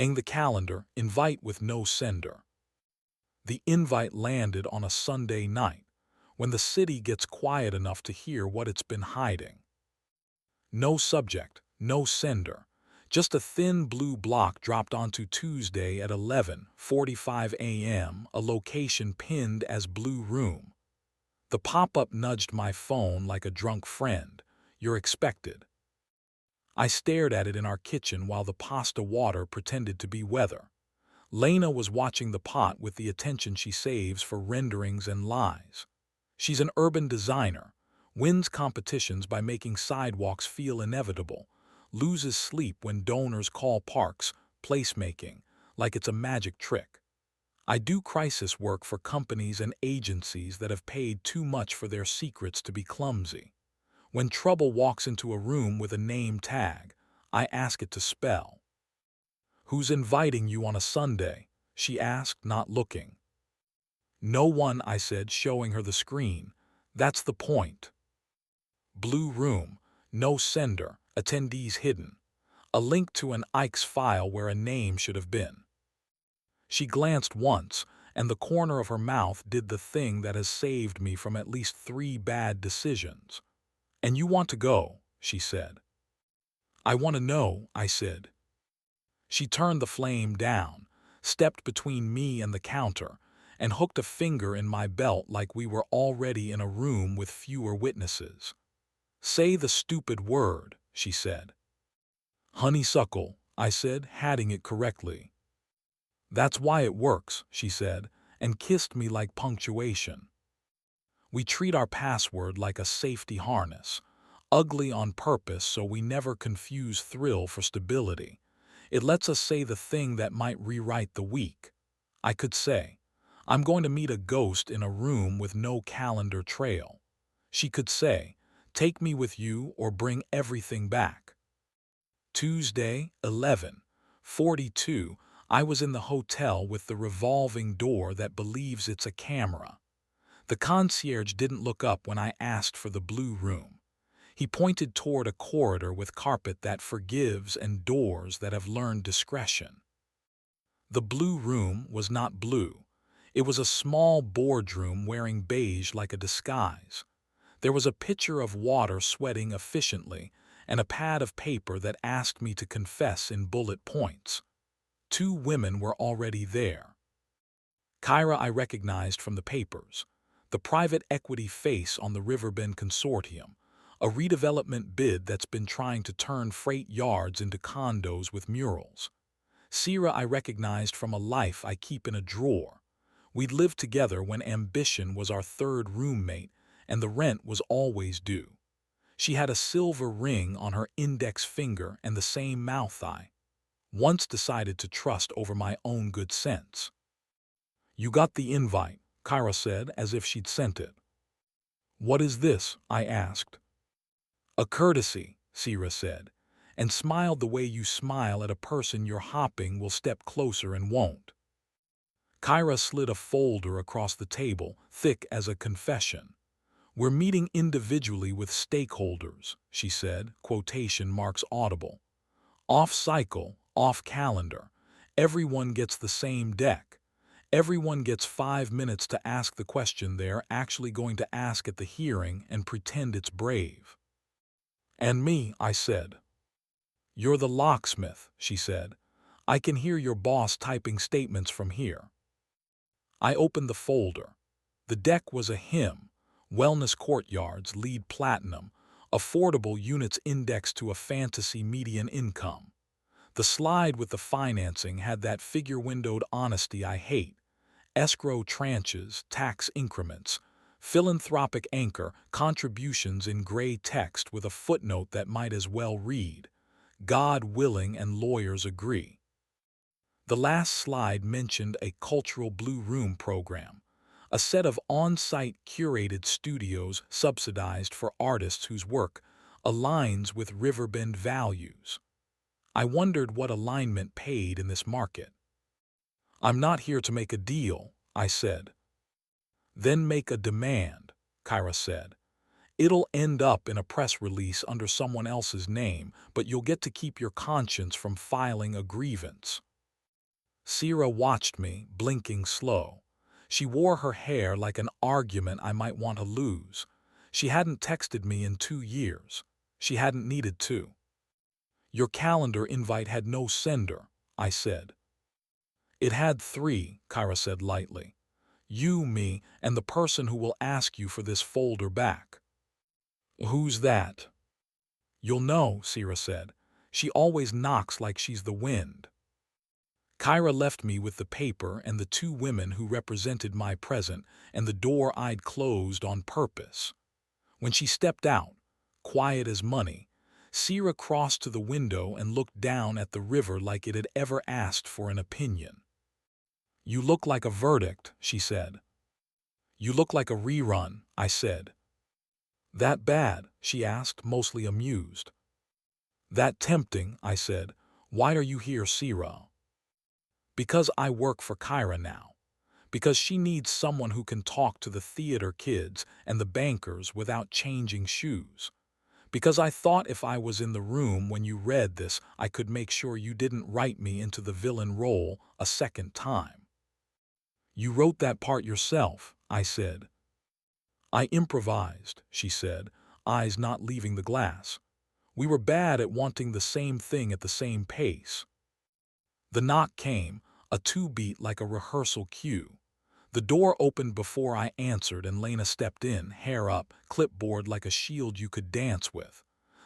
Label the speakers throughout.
Speaker 1: Ang the calendar, invite with no sender. The invite landed on a Sunday night, when the city gets quiet enough to hear what it's been hiding. No subject, no sender, just a thin blue block dropped onto Tuesday at 11:45 a.m., a location pinned as Blue Room. The pop-up nudged my phone like a drunk friend. You're expected. I stared at it in our kitchen while the pasta water pretended to be weather. Lena was watching the pot with the attention she saves for renderings and lies. She's an urban designer, wins competitions by making sidewalks feel inevitable, loses sleep when donors call parks placemaking like it's a magic trick. I do crisis work for companies and agencies that have paid too much for their secrets to be clumsy. When trouble walks into a room with a name tag, I ask it to spell. "Who's inviting you on a Sunday?" she asked, not looking. "No one," I said, showing her the screen. "That's the point." Blue Room, no sender, attendees hidden. A link to an Ike's file where a name should have been. She glanced once, and the corner of her mouth did the thing that has saved me from at least 3 bad decisions. "And you want to go," she said. "I want to know," I said. She turned the flame down, stepped between me and the counter, and hooked a finger in my belt like we were already in a room with fewer witnesses. "Say the stupid word," she said. "Honeysuckle," I said, hatting it correctly. "That's why it works," she said, and kissed me like punctuation. We treat our password like a safety harness, ugly on purpose so we never confuse thrill for stability. It lets us say the thing that might rewrite the week. I could say, "I'm going to meet a ghost in a room with no calendar trail." She could say, "Take me with you or bring everything back." Tuesday, 11:42, I was in the hotel with the revolving door that believes it's a camera. The concierge didn't look up when I asked for the Blue Room. He pointed toward a corridor with carpet that forgives and doors that have learned discretion. The Blue Room was not blue. It was a small boardroom wearing beige like a disguise. There was a pitcher of water sweating efficiently and a pad of paper that asked me to confess in bullet points. 2 women were already there. Kyra I recognized from the papers, the private equity face on the Riverbend Consortium, a redevelopment bid that's been trying to turn freight yards into condos with murals. Sierra I recognized from a life I keep in a drawer. We'd lived together when ambition was our third roommate and the rent was always due. She had a silver ring on her index finger and the same mouth I once decided to trust over my own good sense. "You got the invite," Kyra said as if she'd sent it. "What is this?" I asked. "A courtesy," Sierra said, and smiled the way you smile at a person you're hoping will step closer and won't. Kyra slid a folder across the table, thick as a confession. "We're meeting individually with stakeholders," she said, quotation marks audible. "Off-cycle, off-calendar. Everyone gets the same deck. Everyone gets 5 minutes to ask the question they're actually going to ask at the hearing and pretend it's brave." "And me," I said. "You're the locksmith," she said. "I can hear your boss typing statements from here." I opened the folder. The deck was a hymn, Wellness Courtyards, LEED Platinum, affordable units indexed to a fantasy median income. The slide with the financing had that figure-windowed honesty I hate. Escrow tranches, tax increments, philanthropic anchor, contributions in gray text with a footnote that might as well read, "God willing and lawyers agree." The last slide mentioned a cultural Blue Room program, a set of on-site curated studios subsidized for artists whose work aligns with Riverbend values. I wondered what alignment paid in this market. "I'm not here to make a deal," I said. "Then make a demand," Kyra said. "It'll end up in a press release under someone else's name, but you'll get to keep your conscience from filing a grievance." Sierra watched me, blinking slow. She wore her hair like an argument I might want to lose. She hadn't texted me in 2 years. She hadn't needed to. Your calendar invite had no sender, I said. It had three, Kyra said lightly. You, me, and the person who will ask you for this folder back. Who's that? You'll know, Sierra said. She always knocks like she's the wind. Kyra left me with the paper and the two women who represented my present and the door I'd closed on purpose. When she stepped out, quiet as money, Sierra crossed to the window and looked down at the river like it had ever asked for an opinion. You look like a verdict, she said. You look like a rerun, I said. That bad? She asked, mostly amused. That tempting, I said. Why are you here, Sierra? Because I work for Kyra now. Because she needs someone who can talk to the theater kids and the bankers without changing shoes. Because I thought if I was in the room when you read this, I could make sure you didn't write me into the villain role a second time. You wrote that part yourself, I said. I improvised, she said, eyes not leaving the glass. We were bad at wanting the same thing at the same pace. The knock came, a two-beat like a rehearsal cue. The door opened before I answered and Lena stepped in, hair up, clipboard like a shield you could dance with.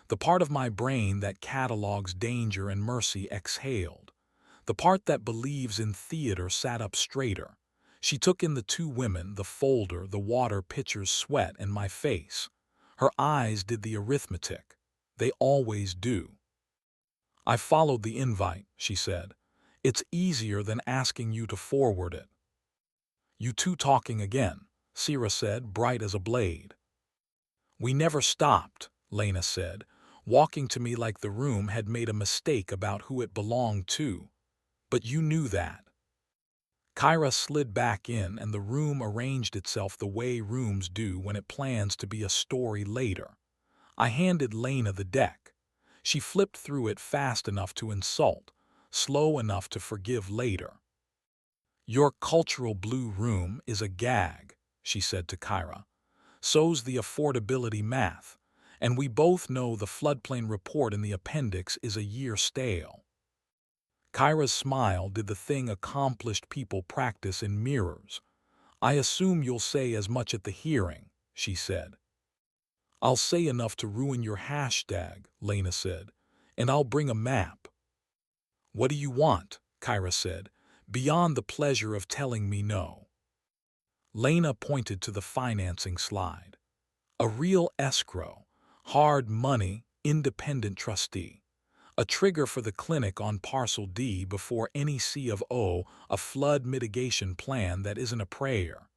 Speaker 1: The part of my brain that catalogs danger and mercy exhaled. The part that believes in theater sat up straighter. She took in the two women, the folder, the water pitcher's sweat, and my face. Her eyes did the arithmetic. They always do. I followed the invite, she said. It's easier than asking you to forward it. You two talking again, Sierra said, bright as a blade. We never stopped, Lena said, walking to me like the room had made a mistake about who it belonged to. But you knew that. Kyra slid back in and the room arranged itself the way rooms do when it plans to be a story later. I handed Lena the deck. She flipped through it fast enough to insult, slow enough to forgive later. Your cultural blue room is a gag, she said to Kyra. So's the affordability math, and we both know the floodplain report in the appendix is a year stale. Kyra's smile did the thing accomplished people practice in mirrors. I assume you'll say as much at the hearing, she said. I'll say enough to ruin your hashtag, Lena said, and I'll bring a map. What do you want? Kyra said, beyond the pleasure of telling me no. Lena pointed to the financing slide. A real escrow, hard money, independent trustee. A trigger for the clinic on Parcel D before any C of O, a flood mitigation plan that isn't a prayer.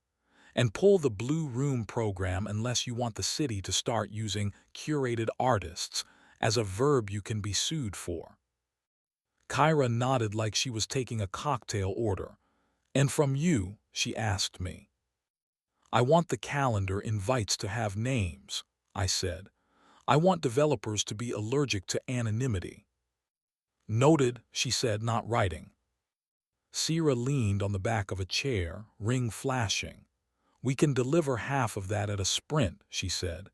Speaker 1: And pull the Blue Room program unless you want the city to start using curated artists as a verb you can be sued for. Kyra nodded like she was taking a cocktail order. And from you, she asked me. I want the calendar invites to have names, I said. I want developers to be allergic to anonymity. Noted, she said, not writing. Sierra leaned on the back of a chair, ring flashing. We can deliver half of that at a sprint, she said.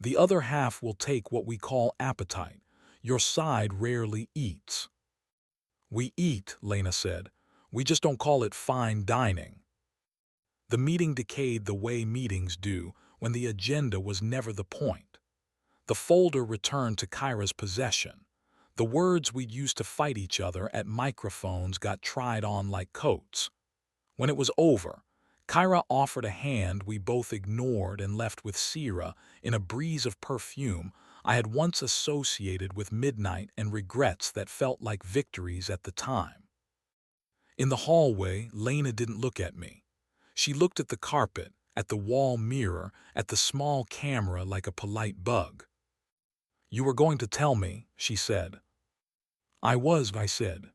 Speaker 1: The other half will take what we call appetite. Your side rarely eats. We eat, Lena said. We just don't call it fine dining. The meeting decayed the way meetings do when the agenda was never the point. The folder returned to Kyra's possession. The words we'd used to fight each other at microphones got tried on like coats. When it was over, Kyra offered a hand we both ignored and left with Sierra in a breeze of perfume I had once associated with midnight and regrets that felt like victories at the time. In the hallway, Lena didn't look at me. She looked at the carpet, at the wall mirror, at the small camera like a polite bug. You were going to tell me, she said. I was, I said.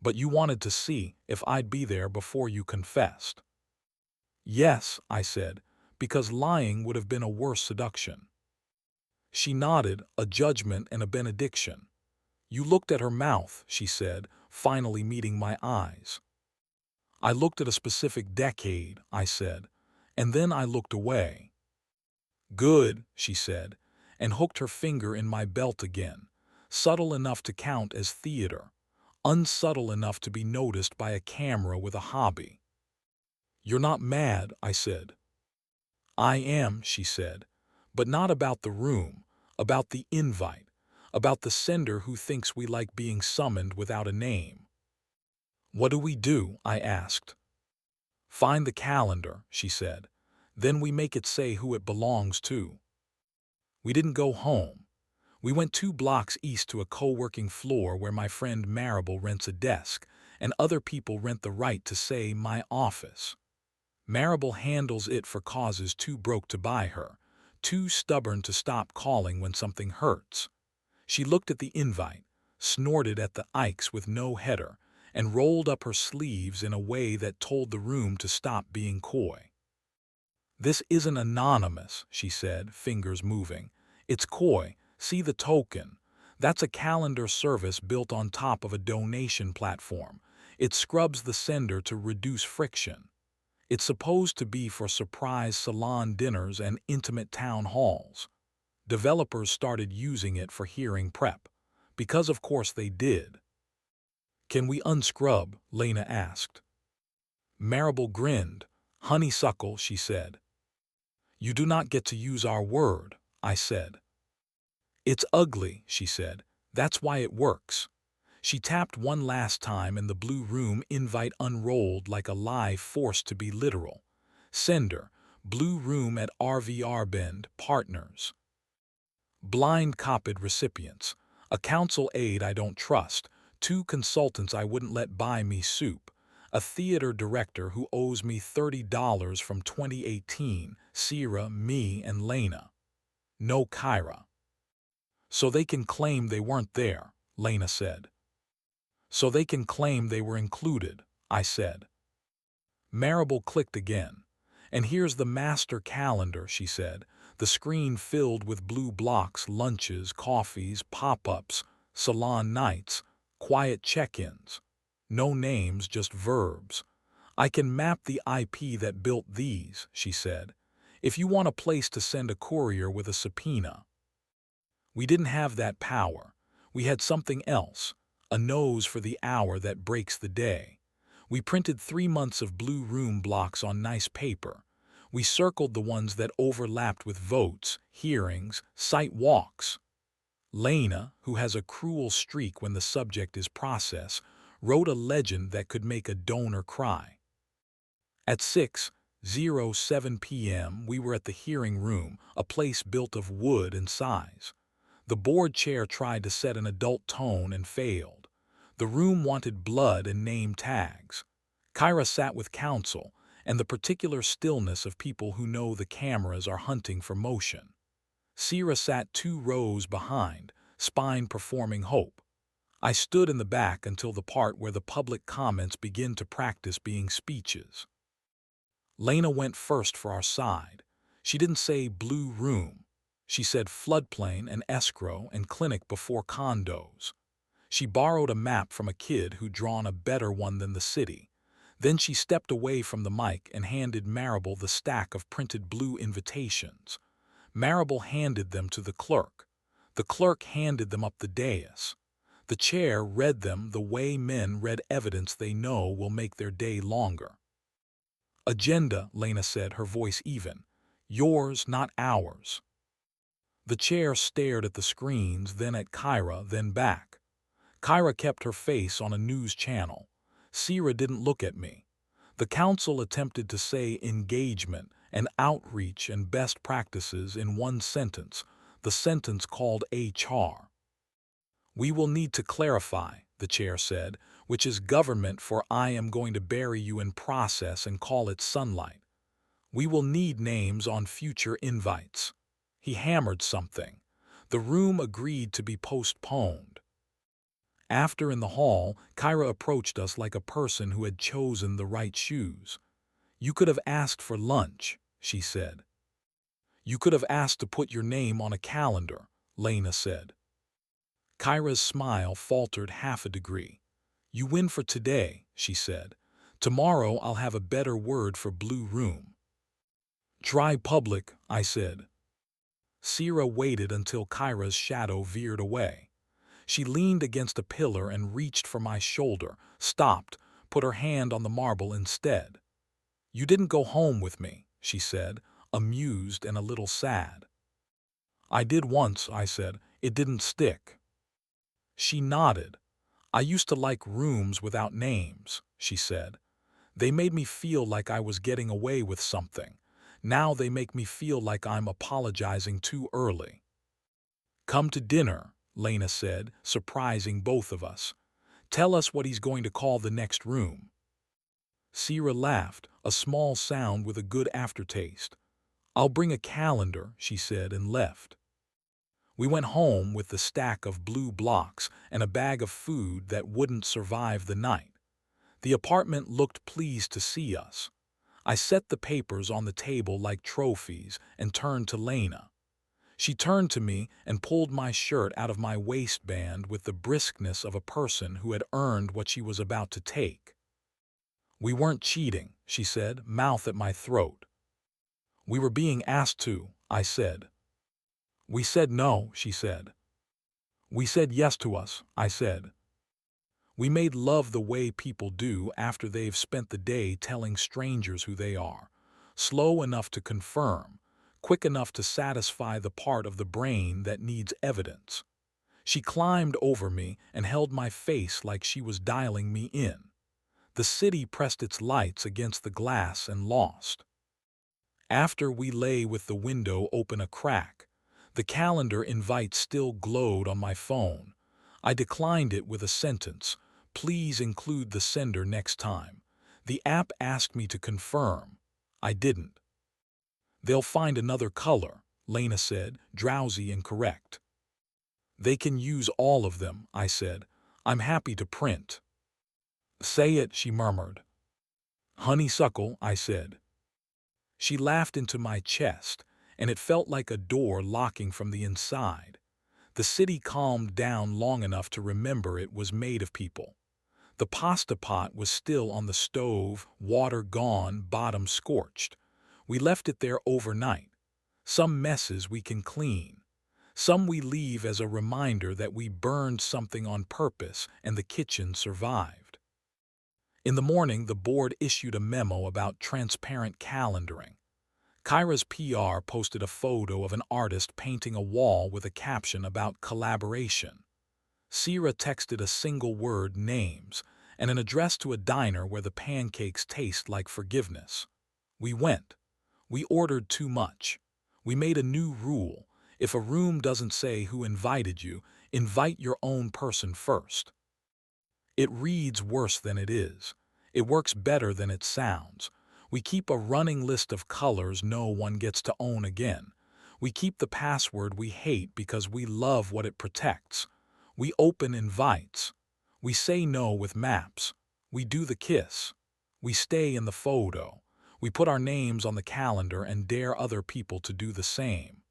Speaker 1: But you wanted to see if I'd be there before you confessed. Yes, I said, because lying would have been a worse seduction. She nodded, a judgment and a benediction. You looked at her mouth, she said, finally meeting my eyes. I looked at a specific decade, I said, and then I looked away. Good, she said, and hooked her finger in my belt again, subtle enough to count as theater, unsubtle enough to be noticed by a camera with a hobby. You're not mad, I said. I am, she said, but not about the room, about the invite, about the sender who thinks we like being summoned without a name. What do we do? I asked. Find the calendar, she said. Then we make it say who it belongs to. We didn't go home. We went 2 blocks east to a co-working floor where my friend Marable rents a desk, and other people rent the right to say my office. Marable handles it for causes too broke to buy her, too stubborn to stop calling when something hurts. She looked at the invite, snorted at the Ikes with no header, and rolled up her sleeves in a way that told the room to stop being coy. This isn't anonymous, she said, fingers moving. It's coy. See the token. That's a calendar service built on top of a donation platform. It scrubs the sender to reduce friction. It's supposed to be for surprise salon dinners and intimate town halls. Developers started using it for hearing prep. Because of course they did. Can we unscrub? Lena asked. Marable grinned. Honeysuckle, she said. You do not get to use our word, I said. It's ugly, she said. That's why it works. She tapped one last time and the blue room invite unrolled like a lie forced to be literal. Sender, blue room at RVR Bend, partners. Blind copied recipients, a council aide I don't trust, 2 consultants I wouldn't let buy me soup, a theater director who owes me $30 from 2018, Sierra, me, and Lena. No Kyra. So they can claim they weren't there, Lena said. So they can claim they were included, I said. Marable clicked again. And here's the master calendar, she said, the screen filled with blue blocks, lunches, coffees, pop-ups, salon nights, quiet check-ins. No names, just verbs. I can map the IP that built these, she said, if you want a place to send a courier with a subpoena. We didn't have that power. We had something else, a nose for the hour that breaks the day. We printed 3 months of blue room blocks on nice paper. We circled the ones that overlapped with votes, hearings, site walks. Lena, who has a cruel streak when the subject is process, wrote a legend that could make a donor cry. At 6:07 p.m. we were at the hearing room, a place built of wood and size. The board chair tried to set an adult tone and failed. The room wanted blood and name tags. Kyra sat with counsel and the particular stillness of people who know the cameras are hunting for motion. Sierra sat 2 rows behind, spine performing hope. I stood in the back until the part where the public comments begin to practice being speeches. Lena went first for our side. She didn't say blue room. She said floodplain and escrow and clinic before condos. She borrowed a map from a kid who'd drawn a better one than the city. Then she stepped away from the mic and handed Marable the stack of printed blue invitations. Marable handed them to the clerk. The clerk handed them up the dais. The chair read them the way men read evidence they know will make their day longer. Agenda, Lena said, her voice even. Yours, not ours. The chair stared at the screens, then at Kyra, then back. Kyra kept her face on a news channel. Sierra didn't look at me. The council attempted to say engagement and outreach and best practices in one sentence, the sentence called HR. We will need to clarify, the chair said, which is government for I am going to bury you in process and call it sunlight. We will need names on future invites. He hammered something. The room agreed to be postponed. After in the hall, Kyra approached us like a person who had chosen the right shoes. You could have asked for lunch, she said. You could have asked to put your name on a calendar, Lena said. Kyra's smile faltered half a degree. You win for today, she said. Tomorrow I'll have a better word for Blue Room. Try public, I said. Sierra waited until Kyra's shadow veered away. She leaned against a pillar and reached for my shoulder, stopped, put her hand on the marble instead. You didn't go home with me, she said, amused and a little sad. I did once, I said. It didn't stick. She nodded. I used to like rooms without names, she said. They made me feel like I was getting away with something. Now they make me feel like I'm apologizing too early. Come to dinner, Lena said, surprising both of us. Tell us what he's going to call the next room. Sierra laughed, a small sound with a good aftertaste. I'll bring a calendar, she said, and left. We went home with the stack of blue blocks and a bag of food that wouldn't survive the night. The apartment looked pleased to see us. I set the papers on the table like trophies and turned to Lena. She turned to me and pulled my shirt out of my waistband with the briskness of a person who had earned what she was about to take. We weren't cheating, she said, mouth at my throat. We were being asked to, I said. We said no, she said. We said yes to us, I said. We made love the way people do after they've spent the day telling strangers who they are, slow enough to confirm, quick enough to satisfy the part of the brain that needs evidence. She climbed over me and held my face like she was dialing me in. The city pressed its lights against the glass and lost. After we lay with the window open a crack, the calendar invite still glowed on my phone. I declined it with a sentence, "Please include the sender next time." The app asked me to confirm. I didn't. They'll find another color, Lena said, drowsy and correct. They can use all of them, I said. I'm happy to print. Say it, she murmured. Honeysuckle, I said. She laughed into my chest, and it felt like a door locking from the inside. The city calmed down long enough to remember it was made of people. The pasta pot was still on the stove, water gone, bottom scorched. We left it there overnight. Some messes we can clean. Some we leave as a reminder that we burned something on purpose and the kitchen survived. In the morning, the board issued a memo about transparent calendaring. Kyra's PR posted a photo of an artist painting a wall with a caption about collaboration. Sierra texted a single word, names, and an address to a diner where the pancakes taste like forgiveness. We went. We ordered too much. We made a new rule. If a room doesn't say who invited you, invite your own person first. It reads worse than it is. It works better than it sounds. We keep a running list of colors no one gets to own again. We keep the password we hate because we love what it protects. We open invites. We say no with maps. We do the kiss. We stay in the photo. We put our names on the calendar and dare other people to do the same.